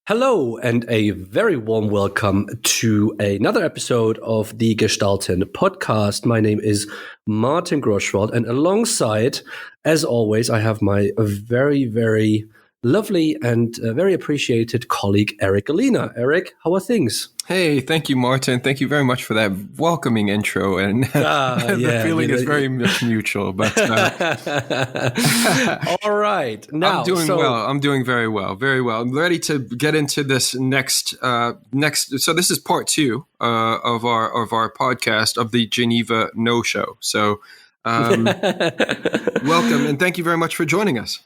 Hello, and a very warm welcome to another episode of the Gestalten podcast. My name is Martin Groschwald, and alongside, as always, I have my very, very lovely and very appreciated colleague, Eric Alina. Eric, how are things? Hey, thank you, Martin. Thank you very much for that welcoming intro. And the feeling is very much mutual. But all right, now I'm doing well. I'm doing very well, very well. I'm ready to get into this next. So this is part two of our podcast of the Geneva No Show. So welcome and thank you very much for joining us.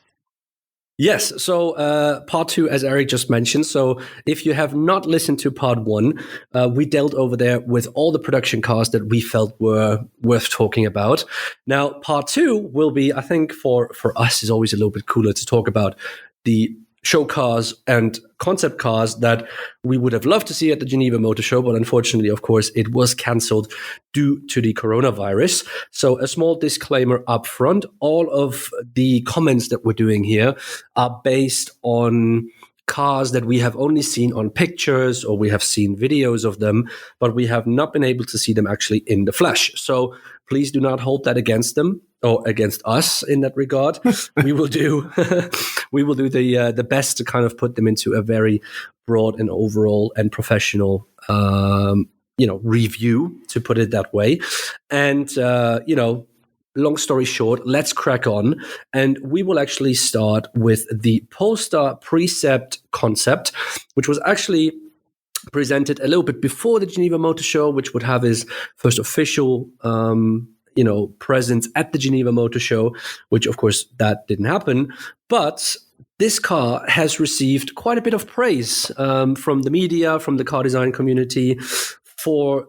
Yes, so part two, as Eric just mentioned. So if you have not listened to part one, we dealt over there with all the production cars that we felt were worth talking about. Now, part two will be, I think, for us, is always a little bit cooler to talk about the show cars and concept cars that we would have loved to see at the Geneva Motorshow, but unfortunately, of course, it was cancelled due to the coronavirus. So a small disclaimer up front, all of the comments that we're doing here are based on cars that we have only seen on pictures or we have seen videos of them, but we have not been able to see them actually in the flesh. So please do not hold that against them or against us in that regard. We will do the best to kind of put them into a very broad and overall and professional review, to put it that way. And long story short, let's crack on. And we will actually start with the Polestar Precept concept, which was actually presented a little bit before the Geneva Motor Show, which would have his first official presence at the Geneva Motor Show, which of course that didn't happen. But this car has received quite a bit of praise from the media, from the car design community for,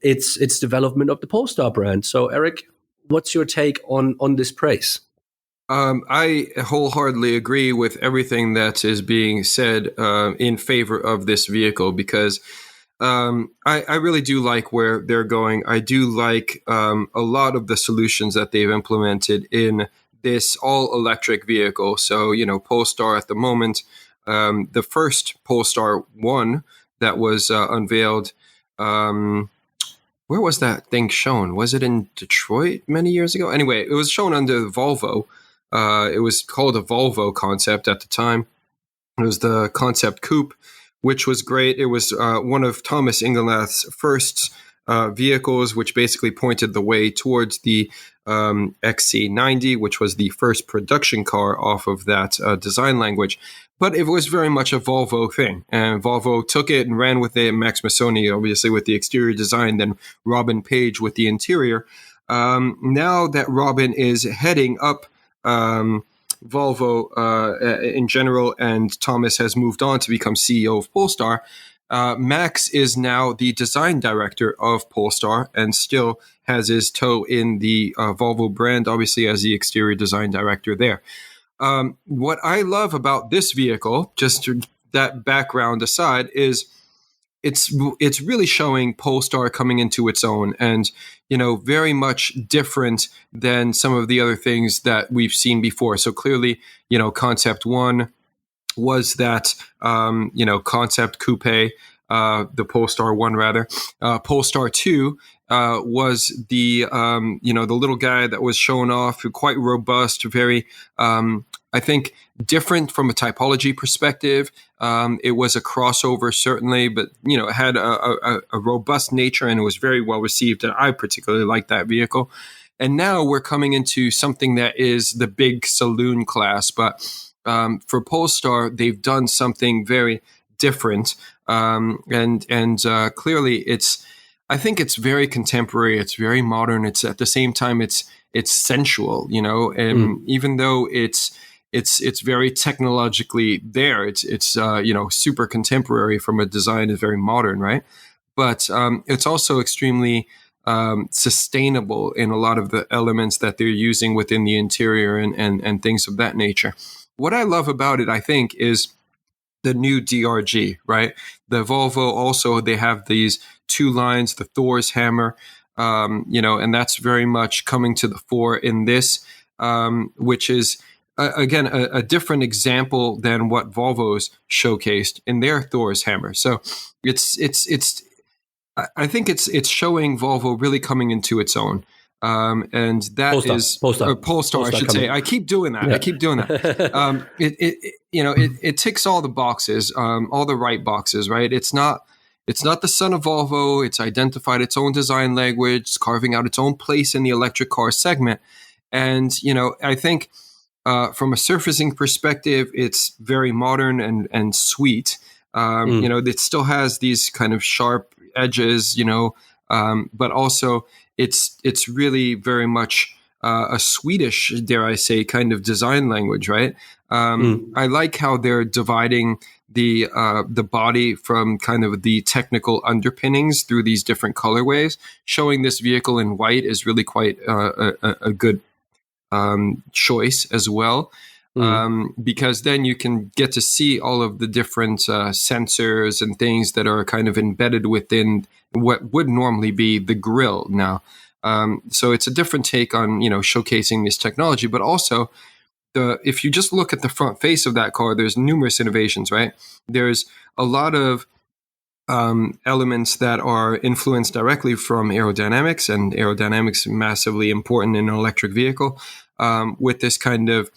its development of the Polestar brand. So Eric, what's your take on this praise? I wholeheartedly agree with everything that is being said in favor of this vehicle, because I really do like where they're going. I do like a lot of the solutions that they've implemented in this all-electric vehicle. So, Polestar at the moment, the first Polestar 1 that was unveiled, where was that thing shown? Was it in Detroit many years ago? Anyway, it was shown under the Volvo. It was called a Volvo concept at the time. It was the concept coupe, which was great. It was one of Thomas Ingenlath's first vehicles, which basically pointed the way towards the XC90, which was the first production car off of that design language. But it was very much a Volvo thing. And Volvo took it and ran with it. Max Missoni, obviously, with the exterior design, then Robin Page with the interior. Now that Robin is heading up Volvo in general, and Thomas has moved on to become CEO of Polestar, Max is now the design director of Polestar and still has his toe in the Volvo brand, obviously as the exterior design director there. What I love about this vehicle, just that background aside, is it's really showing Polestar coming into its own and, very much different than some of the other things that we've seen before. So clearly, Concept 1 was that, concept coupe, the Polestar 1 rather. Polestar 2 was the little guy that was shown off, quite robust, very, I think, different from a typology perspective. It was a crossover, certainly, but, it had a robust nature and it was very well received. And I particularly like that vehicle. And now we're coming into something that is the big saloon class. But for Polestar, they've done something very different. And clearly I think it's very contemporary. It's very modern. It's at the same time, it's sensual, and even though it's very technologically there, it's super contemporary from a design, is very modern, right? But it's also extremely sustainable in a lot of the elements that they're using within the interior and things of that nature. What I love about it, I think, is the new DRG, right? The Volvo also, they have these two lines, the Thor's hammer, and that's very much coming to the fore in this, which is again, a different example than what Volvo's showcased in their Thor's hammer. So it's I think it's showing Volvo really coming into its own. And that is Polestar, I should say. I keep doing that. It ticks all the boxes, all the right boxes, right? It's not the son of Volvo. It's identified its own design language, it's carving out its own place in the electric car segment. And, I think from a surfacing perspective, it's very modern and sweet. It still has these kind of sharp edges, but also it's really very much a Swedish, dare I say, kind of design language, right? I like how they're dividing the body from kind of the technical underpinnings through these different colorways. Showing this vehicle in white is really quite a good choice as well. Because then you can get to see all of the different sensors and things that are kind of embedded within what would normally be the grille now. So it's a different take on, showcasing this technology, but also if you just look at the front face of that car, there's numerous innovations, right? There's a lot of elements that are influenced directly from aerodynamics, and aerodynamics massively important in an electric vehicle, with this kind of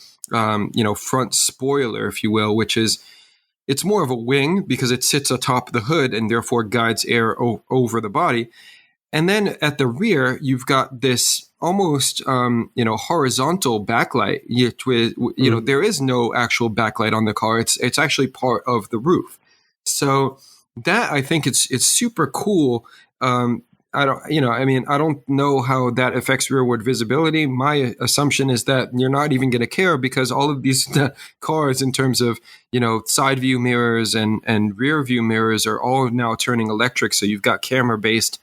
front spoiler, if you will, which is, it's more of a wing because it sits atop the hood and therefore guides air over the body. And then at the rear, you've got this almost, horizontal backlight. There is no actual backlight on the car. It's actually part of the roof. So that, I think it's super cool. I don't know how that affects rearward visibility. My assumption is that you're not even going to care, because all of these cars, in terms of, side view mirrors and rear view mirrors, are all now turning electric. So you've got camera-based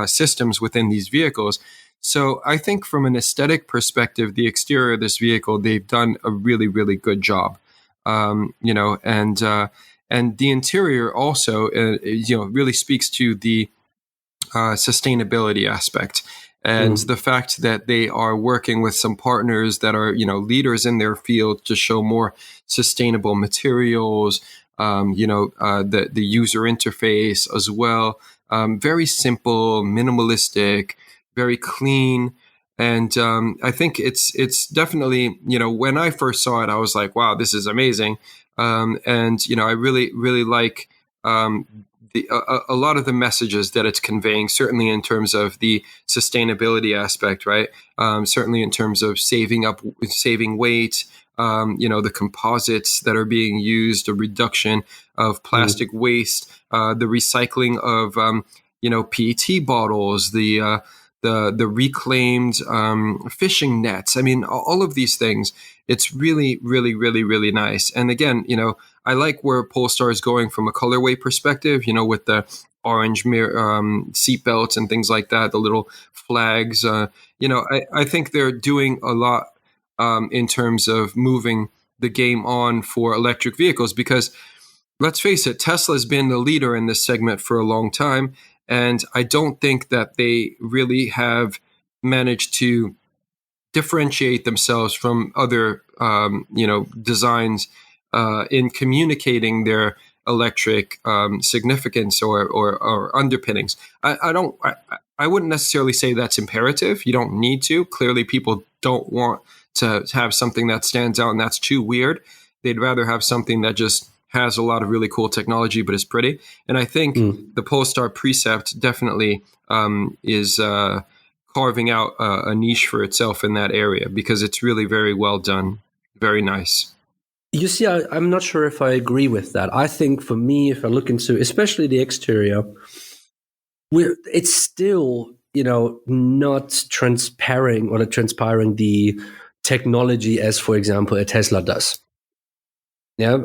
systems within these vehicles. So I think from an aesthetic perspective, the exterior of this vehicle, they've done a really, really good job. And the interior also, really speaks to the sustainability aspect, and the fact that they are working with some partners that are, leaders in their field to show more sustainable materials, the user interface as well. Very simple, minimalistic, very clean. And I think it's definitely, when I first saw it, I was like, wow, this is amazing. I really, really like a lot of the messages that it's conveying, certainly in terms of the sustainability aspect, right? Certainly in terms of saving weight, the composites that are being used, a reduction of plastic waste, the recycling of, PET bottles, the reclaimed fishing nets. I mean, all of these things, it's really, really, really, really nice. And again, I like where Polestar is going from a colorway perspective, with the orange seat belts and things like that, the little flags. I think they're doing a lot in terms of moving the game on for electric vehicles, because let's face it, Tesla's been the leader in this segment for a long time. And I don't think that they really have managed to differentiate themselves from other, designs in communicating their electric significance or underpinnings. I wouldn't necessarily say that's imperative. You don't need to. Clearly, people don't want to have something that stands out and that's too weird. They'd rather have something that just has a lot of really cool technology, but is pretty. And I think the Polestar Precept definitely is carving out a niche for itself in that area, because it's really very well done. Very nice. You see, I'm not sure if I agree with that. I think for me, if I look into especially the exterior, it's still, not transpiring the technology as, for example, a Tesla does. Yeah.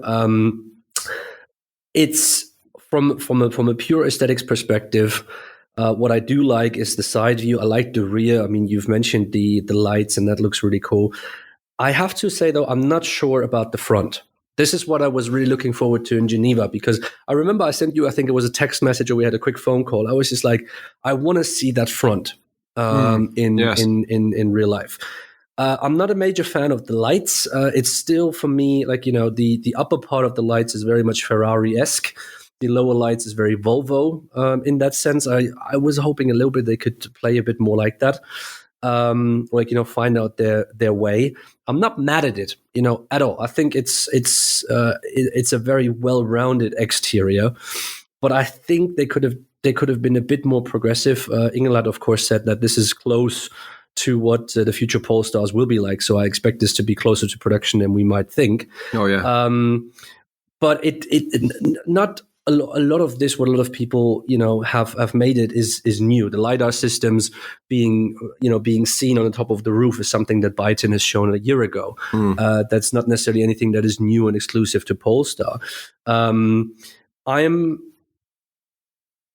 It's from a pure aesthetics perspective. What I do like is the side view. I like the rear. I mean, you've mentioned the lights, and that looks really cool. I have to say, though, I'm not sure about the front. This is what I was really looking forward to in Geneva, because I remember I sent you, I think it was a text message, or we had a quick phone call. I was just like, I want to see that front in real life. I'm not a major fan of the lights. It's still, for me, like, the upper part of the lights is very much Ferrari-esque. The lower lights is very Volvo in that sense. I was hoping a little bit they could play a bit more like that. Find out their way. I'm not mad at it, at all. I think it's a very well-rounded exterior, but I think they could have been a bit more progressive. Engelhardt, of course, said that this is close to what the future Polestars will be like. So I expect this to be closer to production than we might think. Oh yeah. But not a lot of this, what a lot of people, have made it is new. The LiDAR systems being seen on the top of the roof is something that Byton has shown a year ago. That's not necessarily anything that is new and exclusive to Polestar.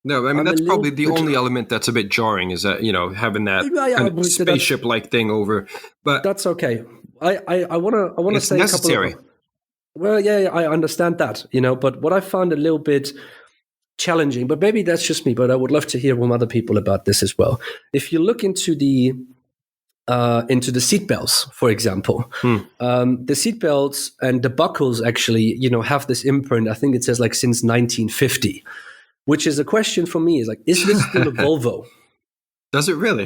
No, I mean, that's probably the only element that's a bit jarring is that, having that kind of spaceship-like thing over. But that's okay. I want to say necessary. A couple of... Well, yeah, I understand that, but what I found a little bit challenging, but maybe that's just me, but I would love to hear from other people about this as well. If you look into the seat belts, for example, the seat belts and the buckles actually, have this imprint. I think it says like since 1950. Which is a question for me, is like, is this still a Volvo? Does it really?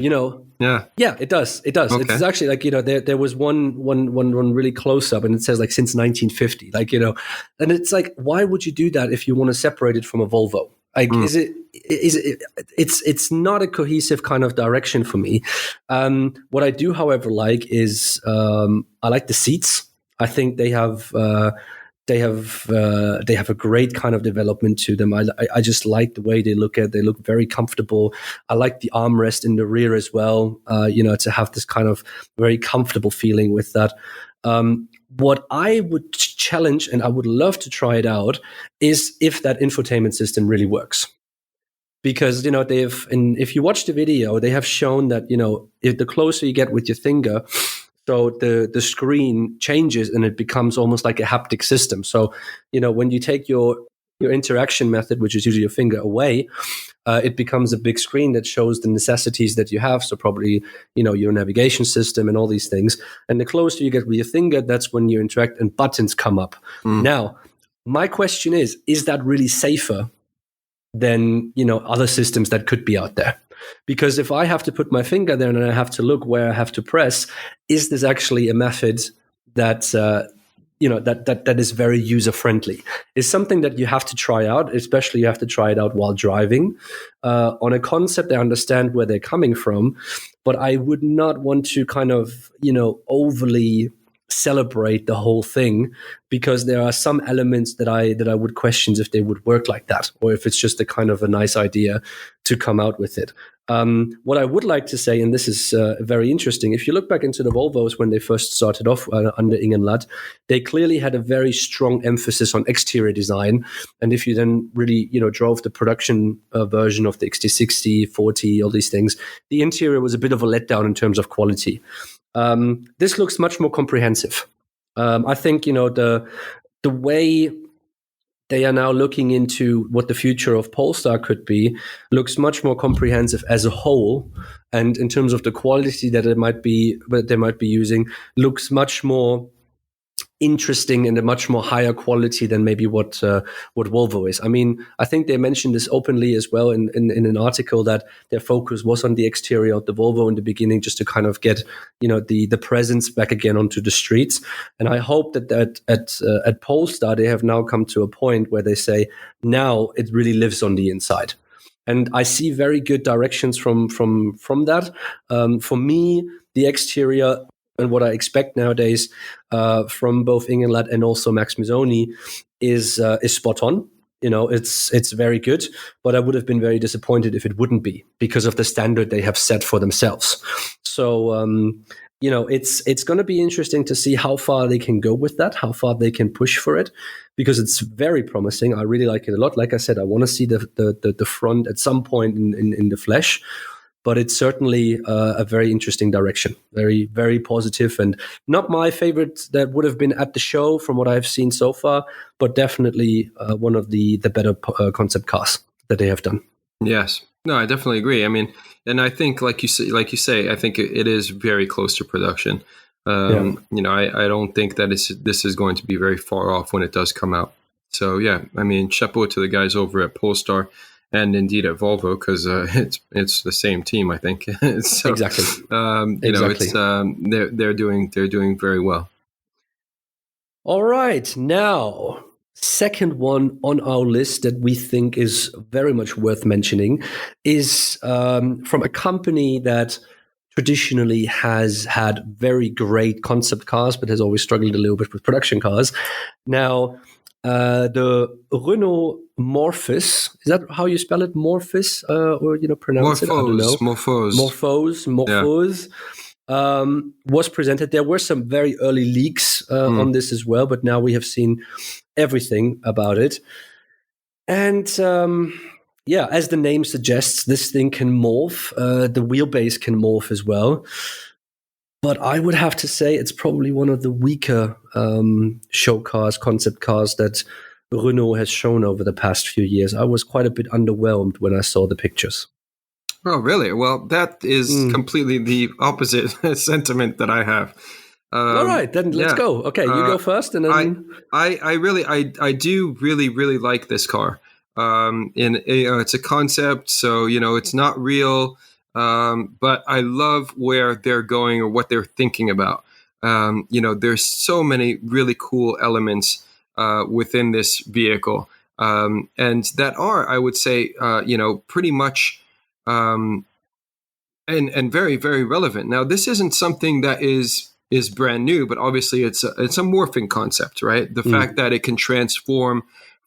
Yeah, it does. It does. Okay. It's actually like, there was one really close up, and it says like since 1950, like, and it's like, why would you do that if you want to separate it from a Volvo? Like, it's not a cohesive kind of direction for me. What I do, however, like is I like the seats. I think they have a great kind of development to them. I just like the way they look. They look very comfortable. I like the armrest in the rear as well. To have this kind of very comfortable feeling with that. What I would challenge, and I would love to try it out, is if that infotainment system really works. Because if you watch the video, they have shown that if the closer you get with your finger, so the screen changes and it becomes almost like a haptic system. So, when you take your interaction method, which is usually your finger, away, it becomes a big screen that shows the necessities that you have. So probably, your navigation system and all these things. And the closer you get with your finger, that's when you interact and buttons come up. Now, my question is that really safer than, other systems that could be out there? Because if I have to put my finger there and I have to look where I have to press, is this actually a method that that is very user friendly? Is something that you have to try out, especially you have to try it out while driving. On a concept, I understand where they're coming from, but I would not want to kind of overly celebrate the whole thing, because there are some elements that I would question if they would work like that, or if it's just a kind of a nice idea to come out with it. What I would like to say, and this is very interesting, if you look back into the Volvos when they first started off under Engelhardt, they clearly had a very strong emphasis on exterior design. And if you then really drove the production version of the XT60, 40, all these things, the interior was a bit of a letdown in terms of quality. This looks much more comprehensive. I think the way they are now looking into what the future of Polestar could be looks much more comprehensive as a whole, and in terms of the quality that they might be using, looks much more interesting and a much more higher quality than maybe what Volvo is. I mean, I think they mentioned this openly as well in an article, that their focus was on the exterior of the Volvo in the beginning, just to kind of get the presence back again onto the streets. And I hope that at Polestar they have now come to a point where they say now it really lives on the inside. And I see very good directions from that. For me, the exterior and what I expect nowadays from both Engelhardt and also Max Missoni is spot on. It's very good, but I would have been very disappointed if it wouldn't be, because of the standard they have set for themselves. So it's going to be interesting to see how far they can go with that, how far they can push for it, because it's very promising. I really like it a lot. Like I said, I want to see the front at some point in the flesh. But it's certainly a very interesting direction, very, very positive, and not my favorite that would have been at the show from what I've seen so far, but definitely one of the better concept cars that they have done. Yes. No, I definitely agree. I mean, and I think, like you say, I think it is very close to production. I don't think that this is going to be very far off when it does come out. So yeah, I mean, chapeau to the guys over at Polestar and indeed at Volvo, because it's the same team, I think. So, Exactly. It's they're doing very well. All right, now second one on our list that we think is very much worth mentioning is from a company that traditionally has had very great concept cars, but has always struggled a little bit with production cars. Now, the Renault Morphos, is that how you spell it? Morphos, or pronounce it? I don't know. Morphos. Was presented. There were some very early leaks on this as well, but now we have seen everything about it. And as the name suggests, this thing can morph. The wheelbase can morph as well. But I would have to say it's probably one of the weaker show cars, concept cars that Renault has shown over the past few years. I was quite a bit underwhelmed when I saw the pictures. Oh, really? Well, that is completely the opposite sentiment that I have. All right, then let's go. Okay, you go first, and then I do really like this car. It's a concept, so it's not real, but I love where they're going or what they're thinking about. There's so many really cool elements within this vehicle, and that are, I would say, pretty much. And very, very relevant. Now, this isn't something that is brand new, but obviously it's a morphing concept, right? The fact that it can transform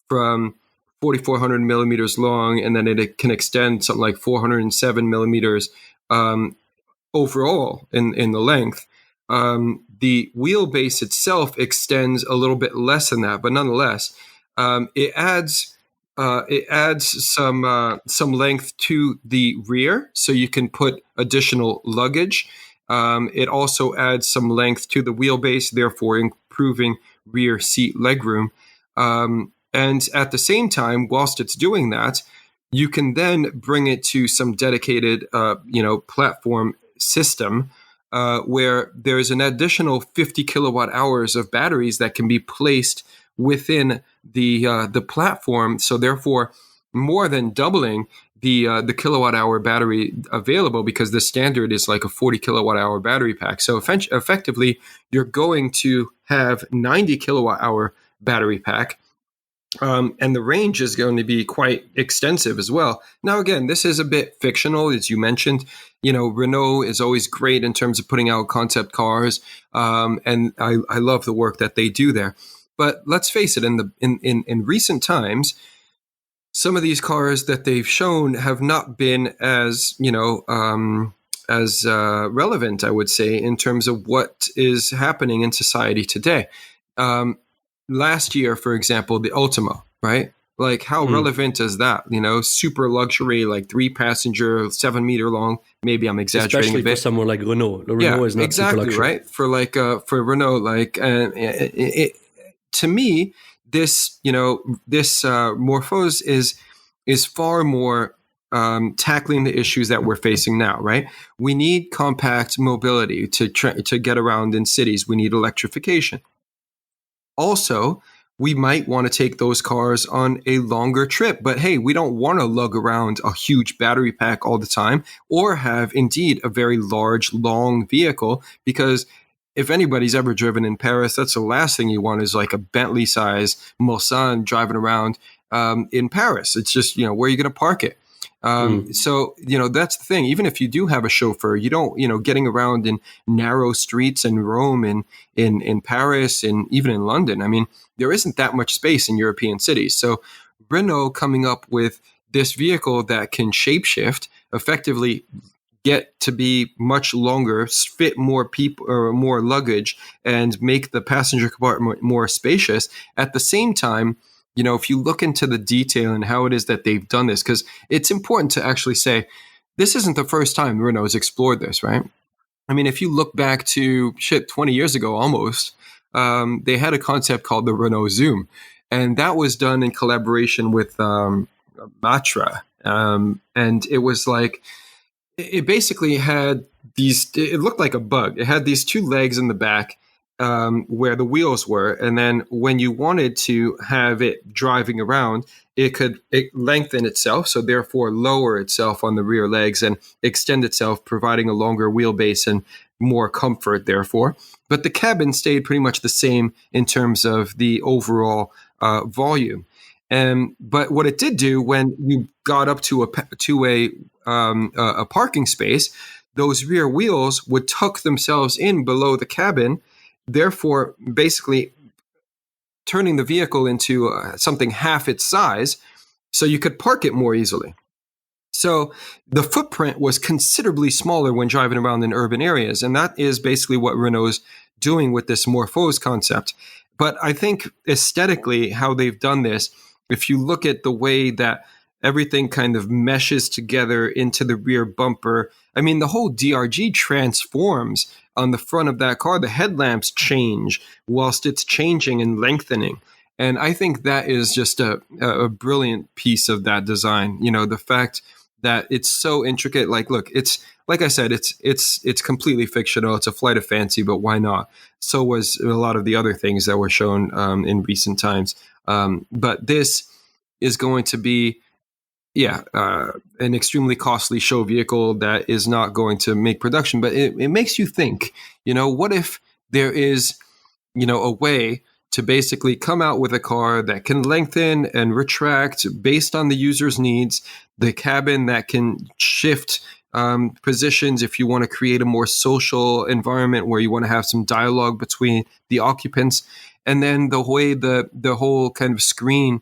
from 4,400 millimeters long, and then it can extend something like 407 millimeters overall in the length. The wheelbase itself extends a little bit less than that, but nonetheless, it adds some length to the rear, so you can put additional luggage. It also adds some length to the wheelbase, therefore improving rear seat legroom. And at the same time, whilst it's doing that, you can then bring it to some dedicated, platform system where there's an additional 50 kilowatt hours of batteries that can be placed within the platform, so therefore more than doubling the kilowatt hour battery available, because the standard is like a 40 kilowatt hour battery pack. So effectively, you're going to have 90 kilowatt hour battery pack, and the range is going to be quite extensive as well. Now, again, this is a bit fictional, as you mentioned. Renault is always great in terms of putting out concept cars, and I love the work that they do there. But let's face it, in recent times, some of these cars that they've shown have not been as relevant, I would say, in terms of what is happening in society today. Last year, for example, the Ultima, right? Like, how relevant is that? Super luxury, like 3-passenger, 7 meter long. Maybe I'm exaggerating especially a bit. for someone like Renault. Renault is not exactly, super luxury, right? For Renault, to me, this Morphos is far more tackling the issues that we're facing now, right? We need compact mobility to get around in cities. We need electrification. Also, we might want to take those cars on a longer trip, but hey, we don't want to lug around a huge battery pack all the time, or have indeed a very large, long vehicle, because if anybody's ever driven in Paris, that's the last thing you want is like a Bentley size Mulsanne driving around in Paris. It's just, where are you going to park it? So, that's the thing. Even if you do have a chauffeur, you don't, getting around in narrow streets in Rome, in Paris, and even in London. I mean, there isn't that much space in European cities. So Renault coming up with this vehicle that can shapeshift, effectively get to be much longer, fit more people or more luggage, and make the passenger compartment more spacious. At the same time, if you look into the detail and how it is that they've done this, because it's important to actually say, this isn't the first time Renault has explored this, right? I mean, if you look back to 20 years ago almost, they had a concept called the Renault Zoom. And that was done in collaboration with Matra. And it was like, it basically had it looked like a bug. It had these two legs in the back where the wheels were. And then when you wanted to have it driving around, it lengthen itself, so therefore lower itself on the rear legs and extend itself, providing a longer wheelbase and more comfort, therefore. But the cabin stayed pretty much the same in terms of the overall volume. But what it did do when you got up to a parking space, those rear wheels would tuck themselves in below the cabin, therefore basically turning the vehicle into something half its size, so you could park it more easily. So the footprint was considerably smaller when driving around in urban areas, and that is basically what Renault's doing with this Morphose concept. But I think aesthetically, how they've done this, if you look at the way that everything kind of meshes together into the rear bumper, I mean, the whole DRG transforms on the front of that car. The headlamps change whilst it's changing and lengthening. And I think that is just a brilliant piece of that design. You know, the fact that it's so intricate. Like, look, it's like I said, it's completely fictional. It's a flight of fancy, but why not? So was a lot of the other things that were shown in recent times. But this is going to be, an extremely costly show vehicle that is not going to make production. But it makes you think, you know, what if there is, you know, a way to basically come out with a car that can lengthen and retract based on the user's needs, the cabin that can shift positions if you want to create a more social environment where you want to have some dialogue between the occupants, and then the way the whole kind of screen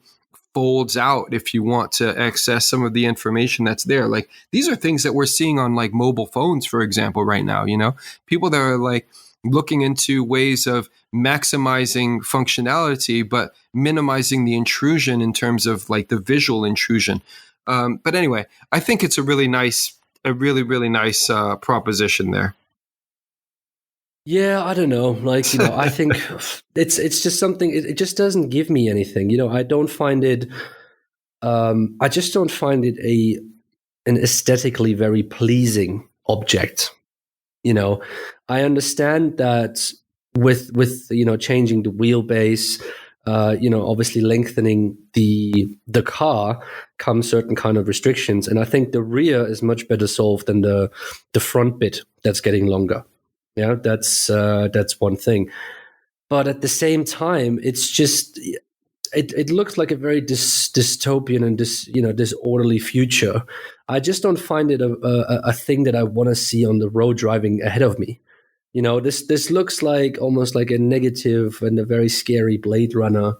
folds out if you want to access some of the information that's there. Like, these are things that we're seeing on like mobile phones, for example, right now. You know, people that are like looking into ways of maximizing functionality but minimizing the intrusion in terms of like the visual intrusion. But anyway, I think it's a really nice proposition there. Yeah, I don't know. Like, you know, I think it's just something. It just doesn't give me anything. You know, I don't find it. I just don't find it an aesthetically very pleasing object. You know, I understand that with you know, changing the wheelbase, you know, obviously lengthening the car comes certain kind of restrictions, and I think the rear is much better solved than the front bit that's getting longer. Yeah, that's one thing. But at the same time, it's just it looks like a very dystopian and disorderly future. I just don't find it a thing that I want to see on the road driving ahead of me. You know, this looks like almost like a negative and a very scary Blade Runner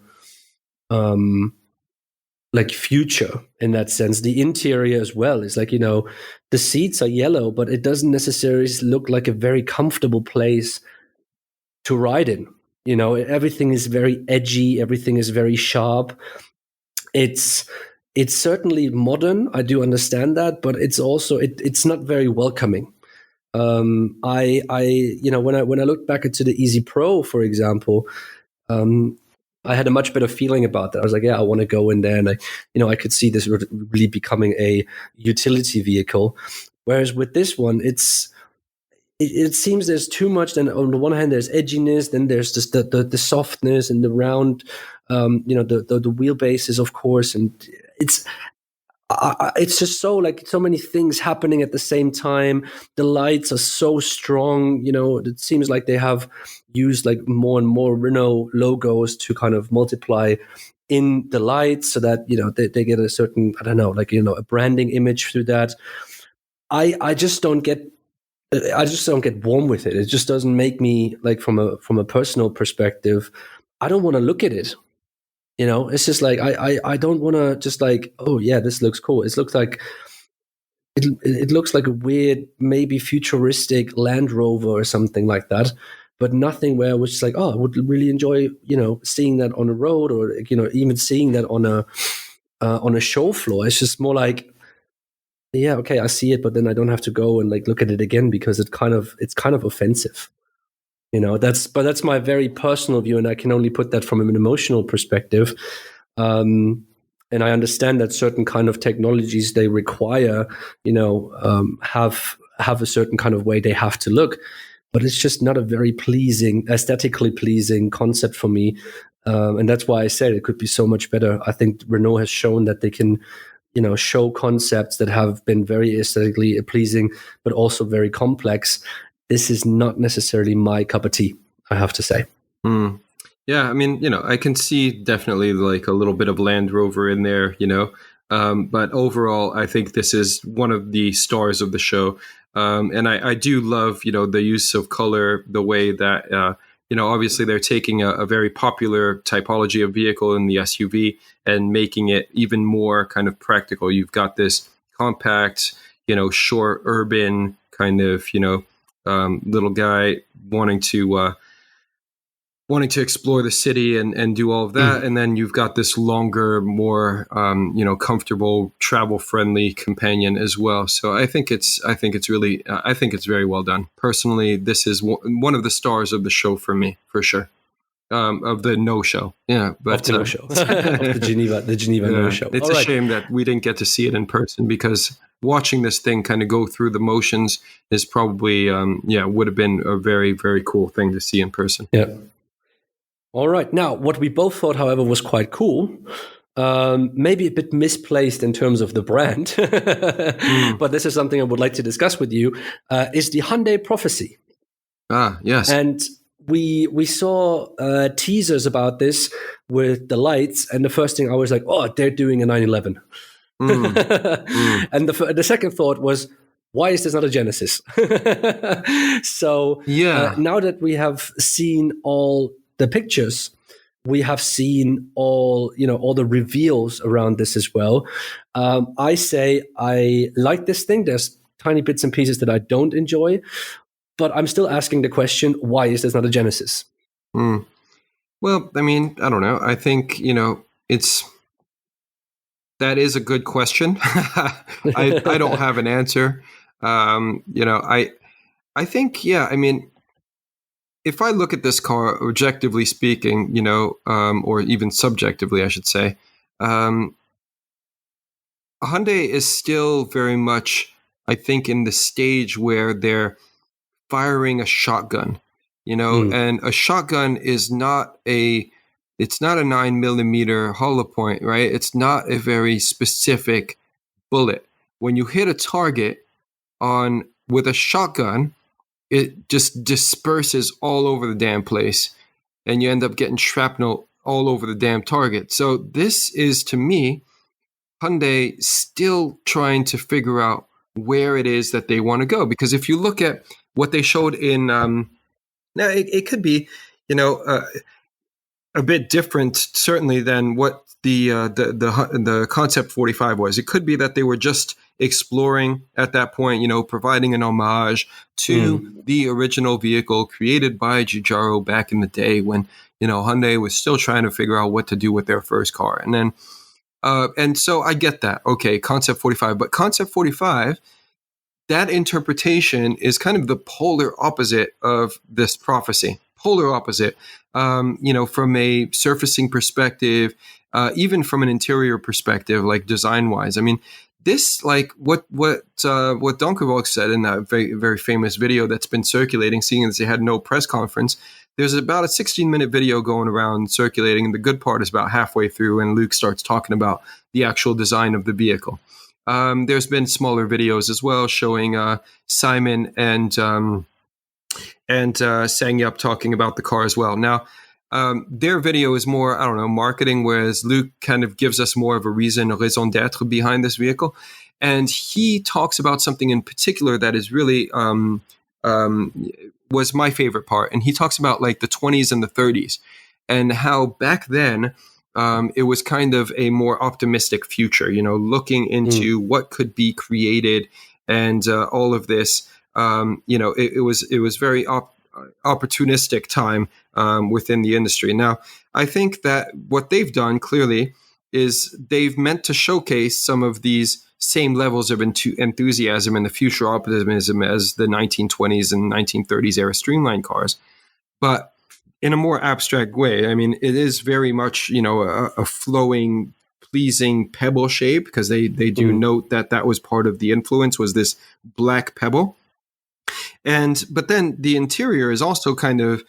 like future in that sense. The interior as well is like, you know, the seats are yellow, but it doesn't necessarily look like a very comfortable place to ride in. You know, everything is very edgy, everything is very sharp. It's certainly modern, I do understand that, but it's also it's not very welcoming. I you know, when I look back into the Easy Pro, for example, I had a much better feeling about that. I was like, yeah, I want to go in there, and I could see this really becoming a utility vehicle. Whereas with this one, it seems there's too much. Then on the one hand, there's edginess, then there's just the softness and the round, the wheelbases, of course, and it's just so like so many things happening at the same time. The lights are so strong, you know. It seems like they have used like more and more Renault logos to kind of multiply in the lights so that, you know, they get a certain, I don't know, like, you know, a branding image through that. I just don't get warm with it. It just doesn't make me, like, from a personal perspective, I don't want to look at it. You know, it's just like I don't want to just like, oh yeah, this looks cool. It looks like it looks like a weird, maybe futuristic Land Rover or something like that, but nothing where I was just like, oh, I would really enjoy, you know, seeing that on the road, or, you know, even seeing that on a show floor. It's just more like, yeah, okay, I see it, but then I don't have to go and like look at it again because it's kind of offensive. You know, that's my very personal view, and I can only put that from an emotional perspective. And I understand that certain kind of technologies, they require, you know, have have a certain kind of way they have to look, but it's just not a very aesthetically pleasing concept for me. And that's why I said it could be so much better. I think Renault has shown that they can, show concepts that have been very aesthetically pleasing, but also very complex. This is not necessarily my cup of tea, I have to say. Yeah, I mean, I can see definitely like a little bit of Land Rover in there, but overall, I think this is one of the stars of the show. And I do love, the use of color, the way that, obviously they're taking a very popular typology of vehicle in the SUV and making it even more kind of practical. You've got this compact, short, urban kind of, little guy wanting to explore the city and do all of that. And then you've got this longer, more, comfortable, travel friendly companion as well. So I think it's very well done. Personally, this is one of the stars of the show for me, for sure. Of the no show. Yeah. But of the no show. Of the Geneva no show. It's a shame that we didn't get to see it in person, because watching this thing kind of go through the motions is probably, would have been a very, very cool thing to see in person. Yeah. All right. Now, what we both thought, however, was quite cool, maybe a bit misplaced in terms of the brand, but this is something I would like to discuss with you, is the Hyundai Prophecy. Ah, yes. And we saw teasers about this with the lights, and the first thing I was like, oh, they're doing a 911. And the second thought was, why is this not a Genesis? So now that we have seen all the pictures, we have seen all the reveals around this as well. I say I like this thing. There's tiny bits and pieces that I don't enjoy, but I'm still asking the question, why is this not a Genesis? Well, I mean, I don't know. I think, that is a good question. I don't have an answer. I think, I mean, if I look at this car, objectively speaking, or even subjectively, I should say, Hyundai is still very much, I think, in the stage where they're firing a shotgun, and a shotgun is it's not a 9mm hollow point, right? It's not a very specific bullet. When you hit a target with a shotgun, it just disperses all over the damn place, and you end up getting shrapnel all over the damn target. So this is, to me, Hyundai still trying to figure out where it is that they want to go. Because if you look at what they showed in, now it could be, a bit different, certainly, than what the Concept 45 was. It could be that they were just exploring at that point, providing an homage to the original vehicle created by Giugiaro back in the day when, Hyundai was still trying to figure out what to do with their first car. And then, and so I get that. Okay, Concept 45. But Concept 45, that interpretation is kind of the polar opposite of this prophecy. Polar opposite, from a surfacing perspective, even from an interior perspective, like design-wise. I mean, this, like what Donkerwolk said in that very, very famous video that's been circulating, seeing as they had no press conference, there's about a 16-minute video going around circulating, and the good part is about halfway through, and Luke starts talking about the actual design of the vehicle. There's been smaller videos as well showing Simon and Sang-Yup talking about the car as well. Now, their video is more, marketing, whereas Luke kind of gives us more of a raison d'etre behind this vehicle. And he talks about something in particular that is really was my favorite part. And he talks about like the 20s and the 30s and how back then it was kind of a more optimistic future, looking into what could be created and all of this. It was very opportunistic time within the industry. Now, I think that what they've done clearly is they've meant to showcase some of these same levels of enthusiasm and the future optimism as the 1920s and 1930s era streamlined cars, but in a more abstract way. I mean, it is very much, a flowing, pleasing pebble shape, because they do note that was part of the influence, was this black pebble. But then the interior is also kind of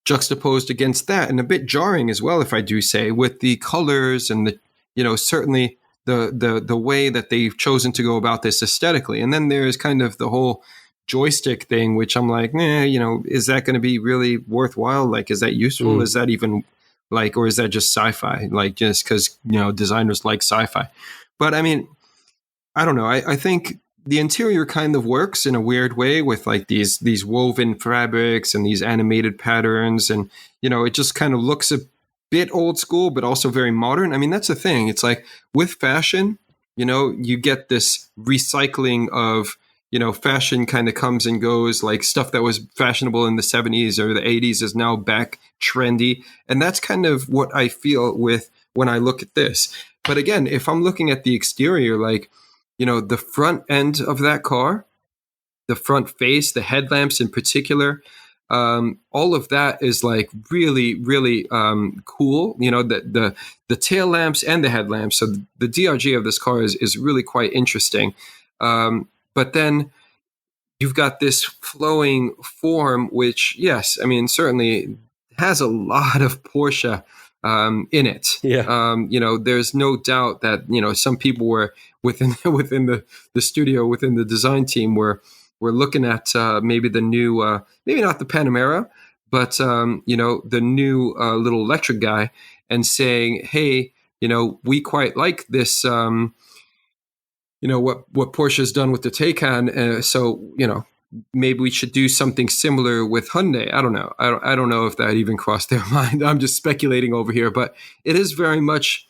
juxtaposed against that, and a bit jarring as well, if I do say, with the colors and certainly the way that they've chosen to go about this aesthetically. And then there's kind of the whole joystick thing, which I'm like, is that going to be really worthwhile? Like, is that useful? Is that even like, or is that just sci-fi? Like, just because designers like sci-fi. But I mean, I don't know. I think the interior kind of works in a weird way with like these woven fabrics and these animated patterns, and it just kind of looks a bit old school, but also very modern. I mean, that's the thing. It's like with fashion, you get this recycling of, fashion kind of comes and goes. Like stuff that was fashionable in the 70s or the 80s is now back trendy. And that's kind of what I feel with when I look at this. But again, if I'm looking at the exterior, like, the front end of that car, the front face, the headlamps in particular, all of that is like really, really cool. The tail lamps and the headlamps. So the DRG of this car is really quite interesting. But then you've got this flowing form, which, yes, I mean, certainly has a lot of Porsche in it. Yeah. There's no doubt that, some people were within the studio, within the design team, were looking at maybe the new, maybe not the Panamera, but, the new little electric guy, and saying, hey, we quite like this, what Porsche's done with the Taycan. So, maybe we should do something similar with Hyundai. I don't know. I don't know if that even crossed their mind. I'm just speculating over here, but it is very much,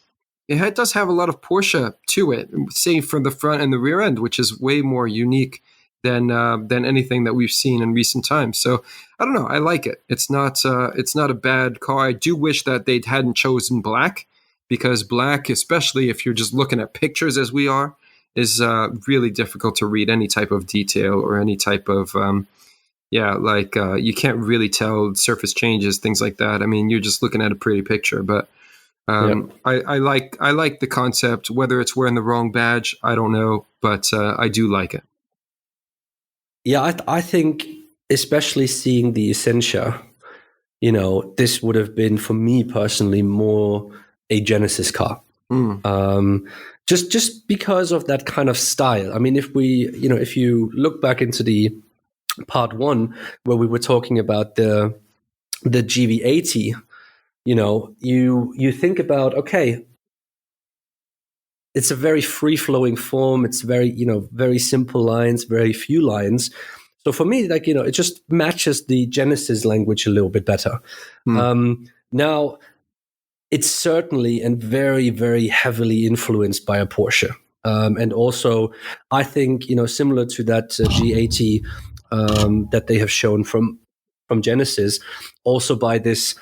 it does have a lot of Porsche to it, say from the front and the rear end, which is way more unique than anything that we've seen in recent times. So I don't know. I like it. It's not a bad car. I do wish that they hadn't chosen black, because black, especially if you're just looking at pictures as we are, is really difficult to read any type of detail or any type of, you can't really tell surface changes, things like that. I mean, you're just looking at a pretty picture, but I like the concept. Whether it's wearing the wrong badge, I don't know, but I do like it. Yeah, I think especially seeing the Essentia, this would have been, for me personally, more a Genesis car. Just because of that kind of style. I mean, if you look back into the part 1 where we were talking about the GV80, you think about, okay, it's a very free-flowing form. It's very, very simple lines, very few lines. So for me, like, it just matches the Genesis language a little bit better. Now, it's certainly and very, very heavily influenced by a Porsche. And also, I think, similar to that G80 that they have shown from Genesis, also by this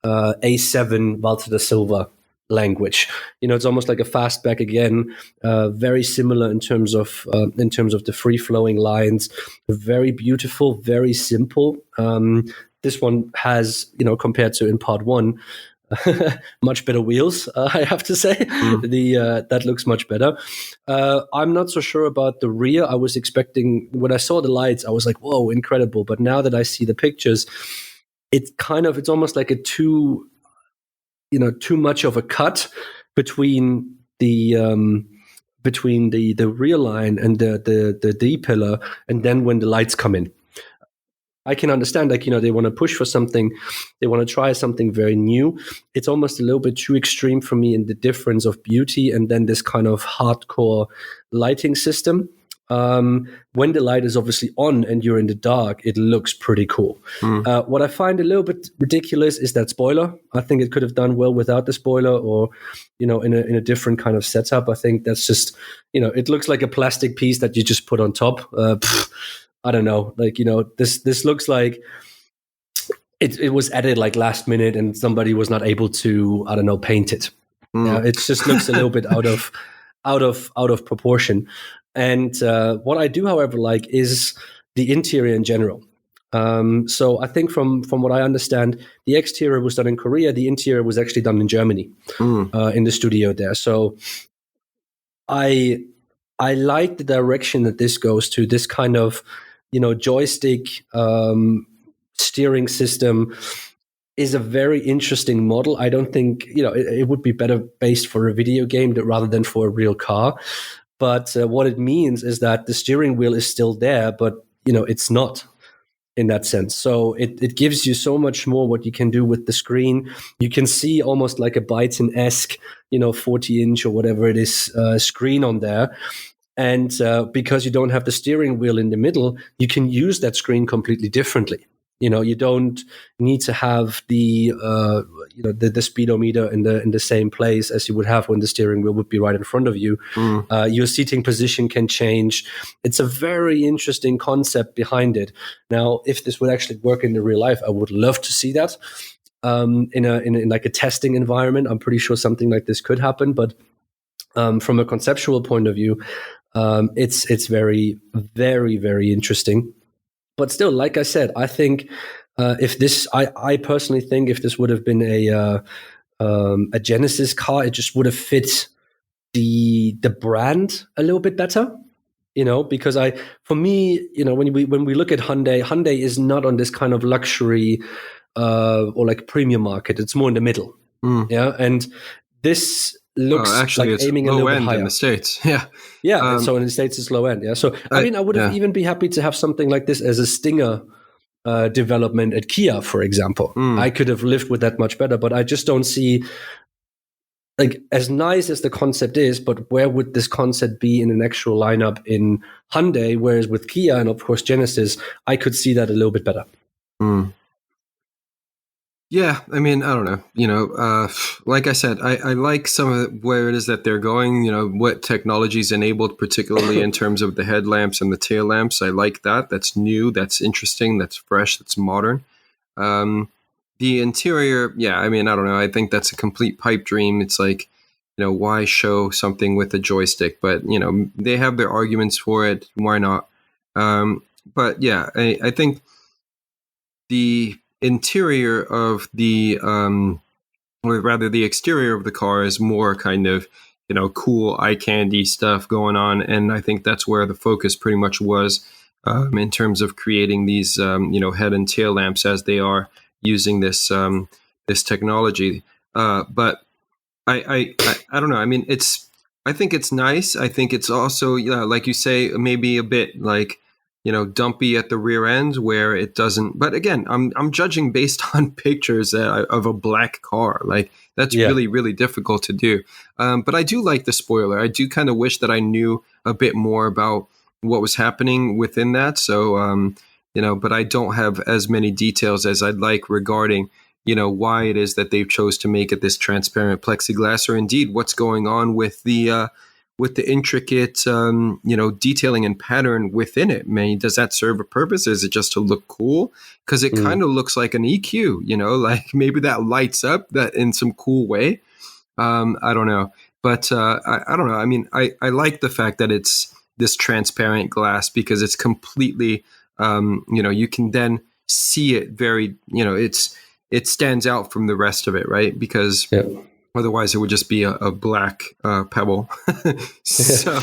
A7 Walter da Silva language. It's almost like a fastback again, very similar in terms of the free-flowing lines, very beautiful, very simple. This one has, compared to in part 1, much better wheels, I have to say. That looks much better. I'm not so sure about the rear. I was expecting, when I saw the lights, I was like, whoa, incredible. But now that I see the pictures, it's almost like a too much of a cut between the rear line and the D pillar, and then when the lights come in. I can understand, like, they want to push for something. They want to try something very new. It's almost a little bit too extreme for me in the difference of beauty and then this kind of hardcore lighting system. When the light is obviously on and you're in the dark, it looks pretty cool. What I find a little bit ridiculous is that spoiler. I think it could have done well without the spoiler, or, in a different kind of setup. I think that's just, it looks like a plastic piece that you just put on top. I don't know, like, this looks like it was added like last minute and somebody was not able to, I don't know, paint it. It just looks a little bit out of proportion. And what I do, however, like is the interior in general. So I think from what I understand, the exterior was done in Korea. The interior was actually done in Germany, in the studio there. So I like the direction that this goes to, this kind of, joystick steering system is a very interesting model. I don't think, it would be better based for a video game rather than for a real car. But what it means is that the steering wheel is still there, but, it's not in that sense. So it gives you so much more what you can do with the screen. You can see almost like a Byton-esque, 40-inch or whatever it is screen on there. And because you don't have the steering wheel in the middle, you can use that screen completely differently. You don't need to have the the speedometer in the same place as you would have when the steering wheel would be right in front of you. Your seating position can change. It's a very interesting concept behind it. Now, if this would actually work in the real life, I would love to see that in like a testing environment. I'm pretty sure something like this could happen, but from a conceptual point of view, it's very, very, very interesting. But still, like I said, I think I personally think if this would have been a Genesis car, it just would have fit the brand a little bit better. Because for me, when we look at Hyundai is not on this kind of luxury or like premium market. It's more in the middle. Yeah, and this looks actually, like it's aiming a low little bit end higher in the States. Yeah. Yeah, so in the States it's low end. Yeah, so I mean, I would have even be happy to have something like this as a Stinger development at Kia, for example. I could have lived with that much better, but I just don't see, like, as nice as the concept is, but where would this concept be in an actual lineup in Hyundai? Whereas with Kia and of course Genesis, I could see that a little bit better. Yeah, I mean, I don't know. Like I said, I like some of where it is that they're going. What technology is enabled, particularly in terms of the headlamps and the tail lamps. I like that. That's new. That's interesting. That's fresh. That's modern. The interior, yeah, I mean, I don't know. I think that's a complete pipe dream. It's like, why show something with a joystick? But they have their arguments for it. Why not? But yeah, I think the interior of the or rather the exterior of the car is more kind of cool eye candy stuff going on, and I think that's where the focus pretty much was in terms of creating these head and tail lamps as they are using this this technology. But I don't know. I mean, I think it's nice. I think it's also like you say, maybe a bit like dumpy at the rear end where it doesn't. But again, I'm judging based on pictures of a black car. Like that's really, really difficult to do. But I do like the spoiler. I do kind of wish that I knew a bit more about what was happening within that. So, but I don't have as many details as I'd like regarding, why it is that they've chose to make it this transparent plexiglass, or indeed what's going on with the intricate, detailing and pattern within it. Does that serve a purpose? Is it just to look cool? Because it kind of looks like an EQ, like maybe that lights up that in some cool way. I don't know. But I don't know. I mean, I like the fact that it's this transparent glass because it's completely, you can then see it very, it stands out from the rest of it, right? Because otherwise it would just be a black pebble. so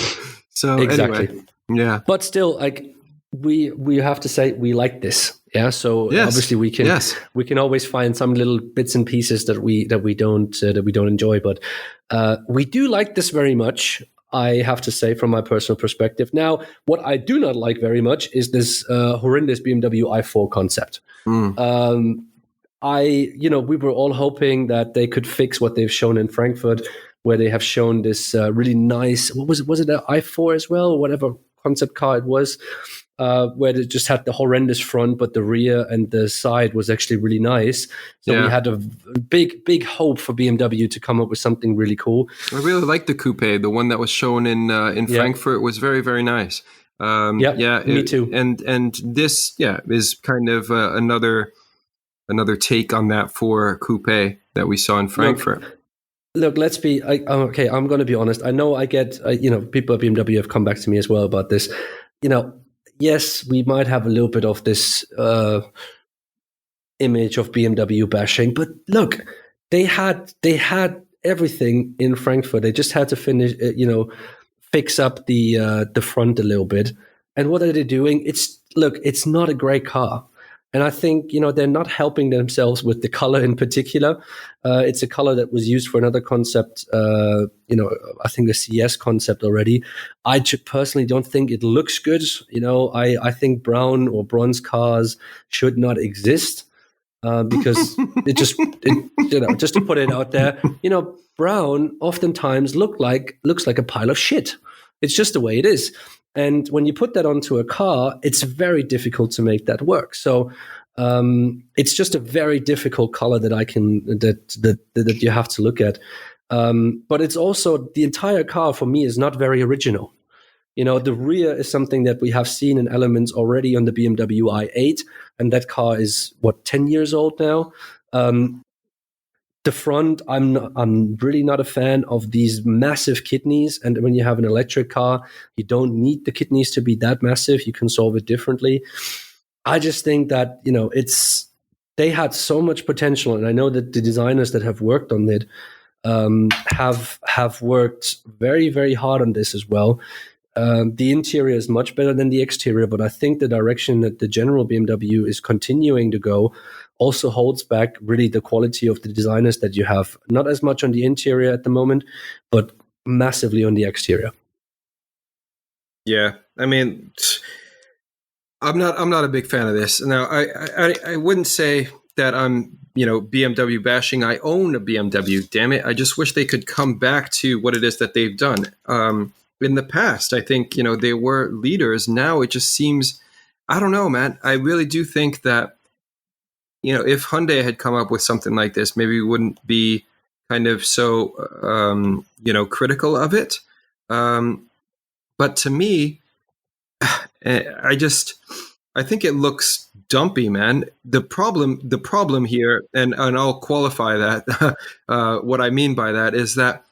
exactly. Anyway, yeah. But still, like we have to say we like this. Yeah. So obviously we can always find some little bits and pieces that we don't enjoy, but we do like this very much. I have to say, from my personal perspective. Now, what I do not like very much is this horrendous BMW i4 concept. We were all hoping that they could fix what they've shown in Frankfurt, where they have shown this really nice, what was it? Was it an i4 as well, or whatever concept car it was, where they just had the horrendous front, but the rear and the side was actually really nice. So we had a big hope for BMW to come up with something really cool. I really like the coupe. The one that was shown in Frankfurt was very, very nice. Me too. And this, is kind of another take on that for coupe that we saw in Frankfurt. Look, let's be okay. I'm going to be honest. I know I get people at BMW have come back to me as well about this. Yes, we might have a little bit of this image of BMW bashing, but look, they had everything in Frankfurt. They just had to fix up the front a little bit. And what are they doing? It's not a great car. And I think, they're not helping themselves with the color in particular. It's a color that was used for another concept, I think the CS concept already. I personally don't think it looks good. I think brown or bronze cars should not exist, because just to put it out there, brown oftentimes looks like a pile of shit. It's just the way it is. And when you put that onto a car, it's very difficult to make that work. So it's just a very difficult color that you have to look at. But it's also, the entire car for me is not very original. The rear is something that we have seen in elements already on the BMW i8, and that car is 10 years old now. The front, I'm really not a fan of these massive kidneys. And when you have an electric car, you don't need the kidneys to be that massive. You can solve it differently. I just think that, they had so much potential. And I know that the designers that have worked on it have worked very, very hard on this as well. The interior is much better than the exterior, but I think the direction that the general BMW is continuing to go also holds back really the quality of the designers that you have. Not as much on the interior at the moment, but massively on the exterior. Yeah, I mean, I'm not a big fan of this. Now, I wouldn't say that I'm BMW bashing. I own a BMW. Damn it! I just wish they could come back to what it is that they've done. In the past, I think they were leaders. Now it just seems, I don't know, man. I really do think that if Hyundai had come up with something like this, maybe we wouldn't be kind of so critical of it. But to me, I think it looks dumpy, man. The problem here, and I'll qualify that. What I mean by that is that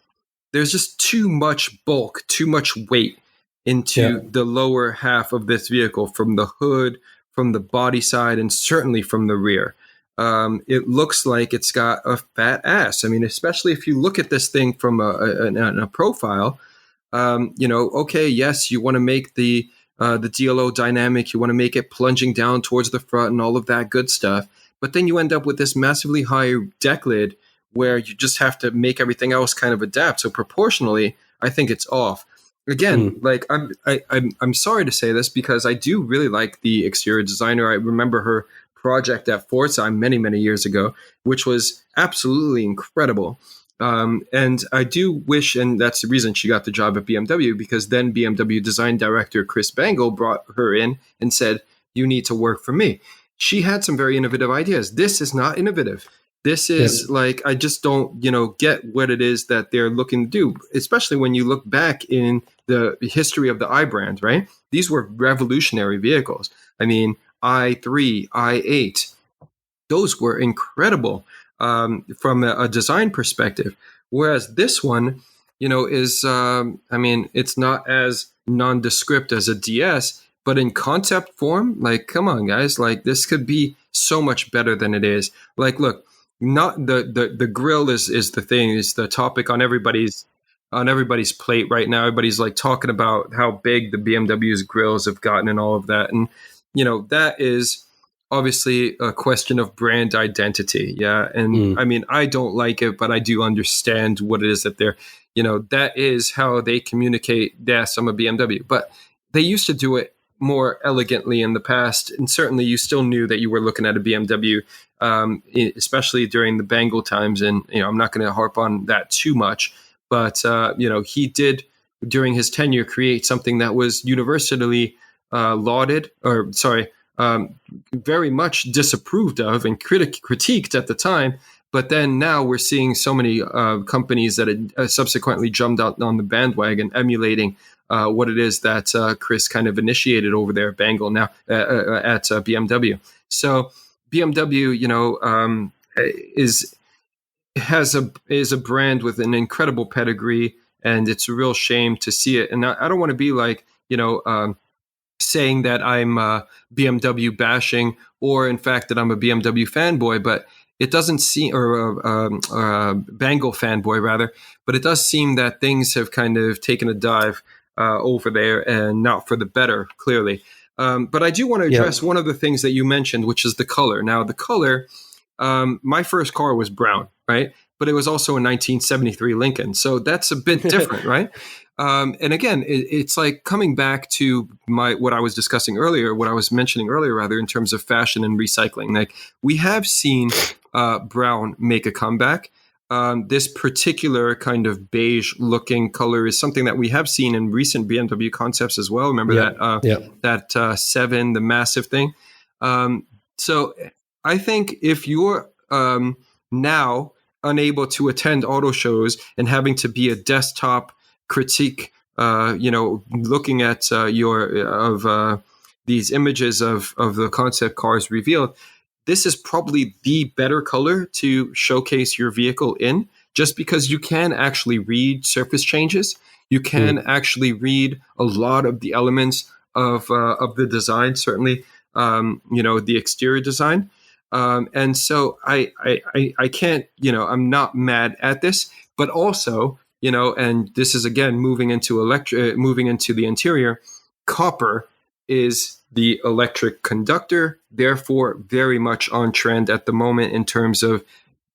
there's just too much bulk, too much weight into the lower half of this vehicle, from the hood, from the body side, and certainly from the rear. It looks like it's got a fat ass. I mean, especially if you look at this thing from a profile, okay, yes, you want to make the DLO dynamic, you want to make it plunging down towards the front and all of that good stuff. But then you end up with this massively high deck lid where you just have to make everything else kind of adapt. So proportionally, I think it's off. Again, like I'm sorry to say this, because I do really like the exterior designer. I remember her project at Forza many, many years ago, which was absolutely incredible. And I do wish, and that's the reason she got the job at BMW, because then BMW design director Chris Bangle brought her in and said, "You need to work for me." She had some very innovative ideas. This is not innovative. This is like, I just don't, get what it is that they're looking to do, especially when you look back in the history of the I brand, right? These were revolutionary vehicles. I mean, i3, i8, those were incredible from a design perspective. Whereas this one, is, it's not as nondescript as a DS, but in concept form, like, come on, guys, like, this could be so much better than it is. Like, look, not the grill is the thing, is the topic on everybody's plate right now. Everybody's like talking about how big the BMW's grills have gotten and all of that. And, that is obviously a question of brand identity. Yeah. And I mean, I don't like it, but I do understand what it is that they're, that is how they communicate. Yes, I'm a BMW, but they used to do it more elegantly in the past. And certainly you still knew that you were looking at a BMW, especially during the Bangle times. And, I'm not going to harp on that too much, but, he did during his tenure create something that was universally very much disapproved of and critiqued at the time. But then now we're seeing so many companies that had subsequently jumped out on the bandwagon, emulating what it is that Chris kind of initiated over there at Bangle now at BMW. So BMW, is a brand with an incredible pedigree, and it's a real shame to see it. And I don't want to be like, saying that I'm BMW bashing, or in fact that I'm a BMW fanboy, but it doesn't seem, or Bangle fanboy rather, but it does seem that things have kind of taken a dive over there, and not for the better, clearly. But I do want to address one of the things that you mentioned, which is the color. Now, the color, my first car was brown, right? But it was also a 1973 Lincoln. So that's a bit different, right? And again, it's like coming back to what I was discussing earlier, what I was mentioning earlier, rather, in terms of fashion and recycling. Like, we have seen brown make a comeback. This particular kind of beige looking color is something that we have seen in recent BMW concepts as well. Remember that 7, the massive thing. So I think if you're now unable to attend auto shows and having to be a desktop critique, looking at these images of the concept cars revealed, this is probably the better color to showcase your vehicle in, just because you can actually read surface changes. You can actually read a lot of the elements of the design, certainly, the exterior design. And so I can't, I'm not mad at this, but also, and this is again moving into the interior. Copper is the electric conductor, therefore very much on trend at the moment in terms of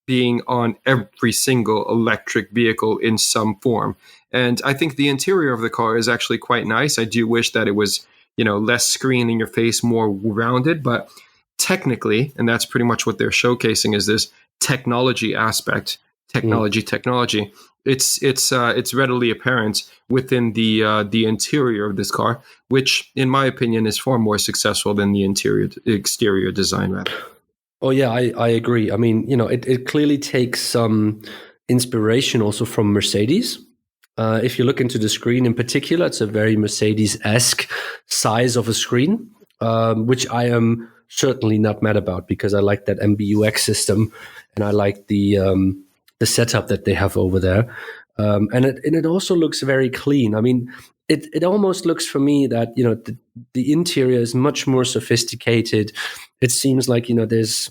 being on every single electric vehicle in some form. And I think the interior of the car is actually quite nice. I do wish that it was, less screen in your face, more rounded, but technically, and that's pretty much what they're showcasing, is this technology aspect. Technology. It's readily apparent within the interior of this car, which, in my opinion, is far more successful than the exterior design, rather. Oh yeah, I agree. I mean, it clearly takes some inspiration also from Mercedes. If you look into the screen in particular, it's a very Mercedes-esque size of a screen, which I am certainly not mad about, because I like that MBUX system and I like the setup that they have over there. And it also looks very clean. I mean, it almost looks for me that, the interior is much more sophisticated. It seems like, there's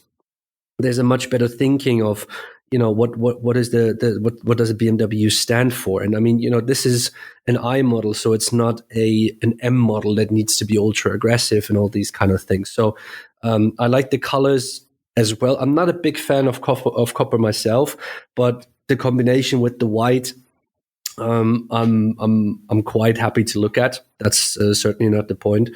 a much better thinking of, what does a BMW stand for? And I mean, this is an I model, so it's not an M model that needs to be ultra aggressive and all these kind of things. So I like the colors as well. I'm not a big fan of copper myself, but the combination with the white, I'm quite happy to look at. That's certainly not the point.